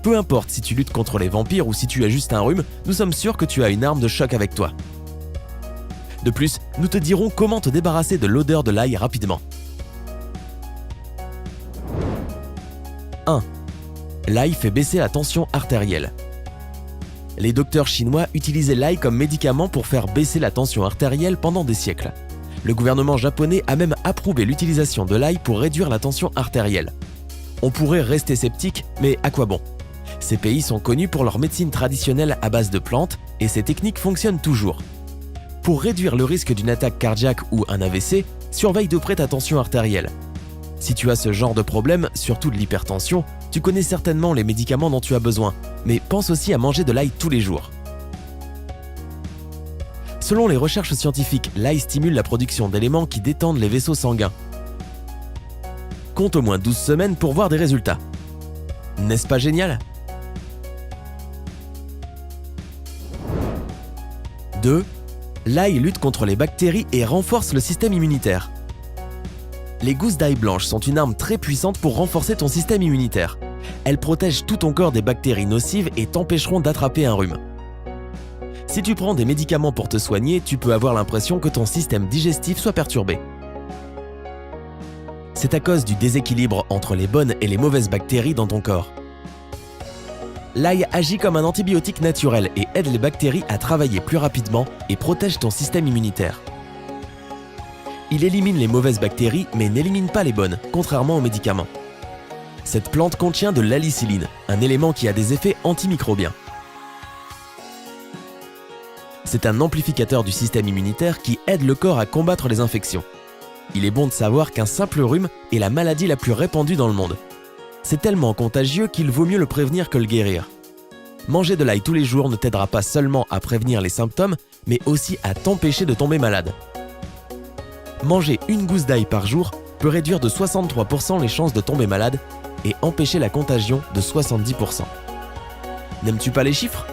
Peu importe si tu luttes contre les vampires ou si tu as juste un rhume, nous sommes sûrs que tu as une arme de choc avec toi. De plus, nous te dirons comment te débarrasser de l'odeur de l'ail rapidement. 1. L'ail fait baisser la tension artérielle. Les docteurs chinois utilisaient l'ail comme médicament pour faire baisser la tension artérielle pendant des siècles. Le gouvernement japonais a même approuvé l'utilisation de l'ail pour réduire la tension artérielle. On pourrait rester sceptique, mais à quoi bon? Ces pays sont connus pour leur médecine traditionnelle à base de plantes et ces techniques fonctionnent toujours. Pour réduire le risque d'une attaque cardiaque ou un AVC, surveille de près ta tension artérielle. Si tu as ce genre de problème, surtout de l'hypertension, tu connais certainement les médicaments dont tu as besoin, mais pense aussi à manger de l'ail tous les jours. Selon les recherches scientifiques, l'ail stimule la production d'éléments qui détendent les vaisseaux sanguins. Compte au moins 12 semaines pour voir des résultats. N'est-ce pas génial? 2. L'ail lutte contre les bactéries et renforce le système immunitaire. Les gousses d'ail blanches sont une arme très puissante pour renforcer ton système immunitaire. Elles protègent tout ton corps des bactéries nocives et t'empêcheront d'attraper un rhume. Si tu prends des médicaments pour te soigner, tu peux avoir l'impression que ton système digestif soit perturbé. C'est à cause du déséquilibre entre les bonnes et les mauvaises bactéries dans ton corps. L'ail agit comme un antibiotique naturel et aide les bactéries à travailler plus rapidement et protège ton système immunitaire. Il élimine les mauvaises bactéries mais n'élimine pas les bonnes, contrairement aux médicaments. Cette plante contient de l'allicilline, un élément qui a des effets antimicrobiens. C'est un amplificateur du système immunitaire qui aide le corps à combattre les infections. Il est bon de savoir qu'un simple rhume est la maladie la plus répandue dans le monde. C'est tellement contagieux qu'il vaut mieux le prévenir que le guérir. Manger de l'ail tous les jours ne t'aidera pas seulement à prévenir les symptômes, mais aussi à t'empêcher de tomber malade. Manger une gousse d'ail par jour peut réduire de 63% les chances de tomber malade et empêcher la contagion de 70%. N'aimes-tu pas les chiffres?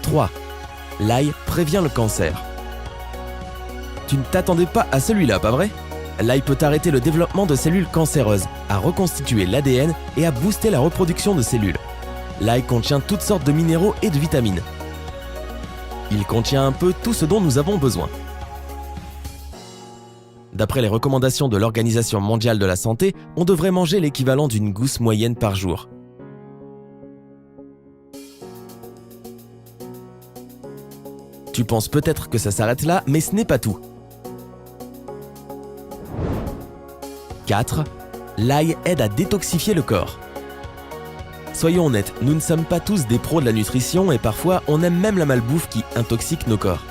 3. L'ail prévient le cancer. Tu ne t'attendais pas à celui-là, pas vrai? L'ail peut arrêter le développement de cellules cancéreuses, à reconstituer l'ADN et à booster la reproduction de cellules. L'ail contient toutes sortes de minéraux et de vitamines. Il contient un peu tout ce dont nous avons besoin. D'après les recommandations de l'Organisation mondiale de la santé, on devrait manger l'équivalent d'une gousse moyenne par jour. Tu penses peut-être que ça s'arrête là, mais ce n'est pas tout. 4. L'ail aide à détoxifier le corps. Soyons honnêtes, nous ne sommes pas tous des pros de la nutrition et parfois on aime même la malbouffe qui intoxique nos corps.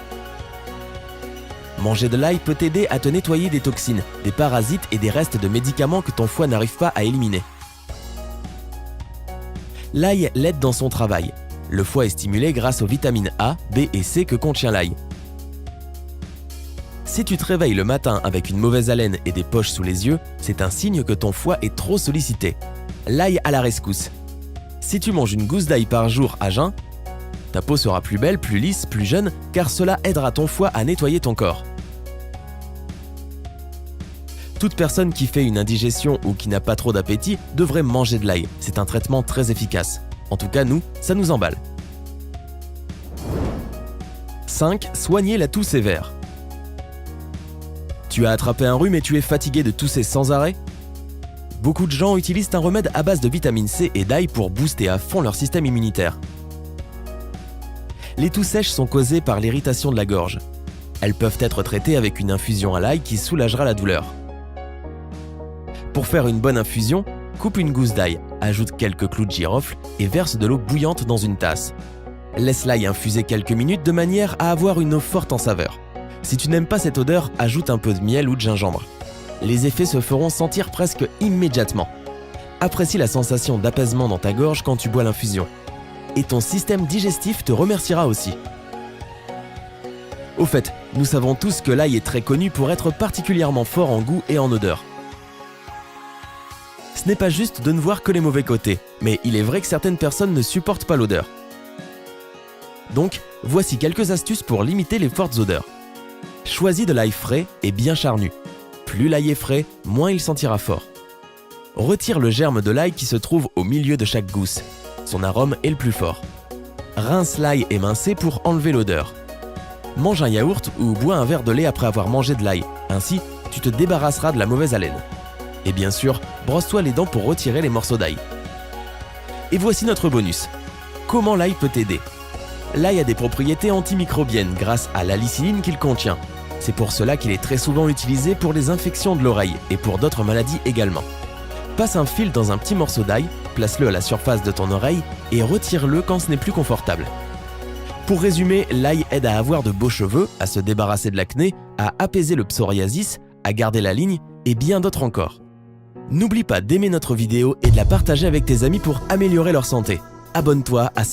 Manger de l'ail peut t'aider à te nettoyer des toxines, des parasites et des restes de médicaments que ton foie n'arrive pas à éliminer. L'ail l'aide dans son travail. Le foie est stimulé grâce aux vitamines A, B et C que contient l'ail. Si tu te réveilles le matin avec une mauvaise haleine et des poches sous les yeux, c'est un signe que ton foie est trop sollicité. L'ail à la rescousse. Si tu manges une gousse d'ail par jour à jeun, ta peau sera plus belle, plus lisse, plus jeune, car cela aidera ton foie à nettoyer ton corps. Toute personne qui fait une indigestion ou qui n'a pas trop d'appétit devrait manger de l'ail. C'est un traitement très efficace. En tout cas, nous, ça nous emballe. 5. Soigner la toux sévère. Tu as attrapé un rhume et tu es fatigué de tousser sans arrêt? Beaucoup de gens utilisent un remède à base de vitamine C et d'ail pour booster à fond leur système immunitaire. Les toux sèches sont causées par l'irritation de la gorge. Elles peuvent être traitées avec une infusion à l'ail qui soulagera la douleur. Pour faire une bonne infusion, coupe une gousse d'ail, ajoute quelques clous de girofle et verse de l'eau bouillante dans une tasse. Laisse l'ail infuser quelques minutes de manière à avoir une eau forte en saveur. Si tu n'aimes pas cette odeur, ajoute un peu de miel ou de gingembre. Les effets se feront sentir presque immédiatement. Apprécie la sensation d'apaisement dans ta gorge quand tu bois l'infusion. Et ton système digestif te remerciera aussi. Au fait, nous savons tous que l'ail est très connu pour être particulièrement fort en goût et en odeur. Ce n'est pas juste de ne voir que les mauvais côtés, mais il est vrai que certaines personnes ne supportent pas l'odeur. Donc, voici quelques astuces pour limiter les fortes odeurs. Choisis de l'ail frais et bien charnu. Plus l'ail est frais, moins il sentira fort. Retire le germe de l'ail qui se trouve au milieu de chaque gousse. Son arôme est le plus fort. Rince l'ail émincé pour enlever l'odeur. Mange un yaourt ou bois un verre de lait après avoir mangé de l'ail. Ainsi, tu te débarrasseras de la mauvaise haleine. Et bien sûr, brosse-toi les dents pour retirer les morceaux d'ail. Et voici notre bonus. Comment l'ail peut t'aider? L'ail a des propriétés antimicrobiennes grâce à l'alicilline qu'il contient. C'est pour cela qu'il est très souvent utilisé pour les infections de l'oreille et pour d'autres maladies également. Passe un fil dans un petit morceau d'ail, place-le à la surface de ton oreille et retire-le quand ce n'est plus confortable. Pour résumer, l'ail aide à avoir de beaux cheveux, à se débarrasser de l'acné, à apaiser le psoriasis, à garder la ligne et bien d'autres encore. N'oublie pas d'aimer notre vidéo et de la partager avec tes amis pour améliorer leur santé. Abonne-toi à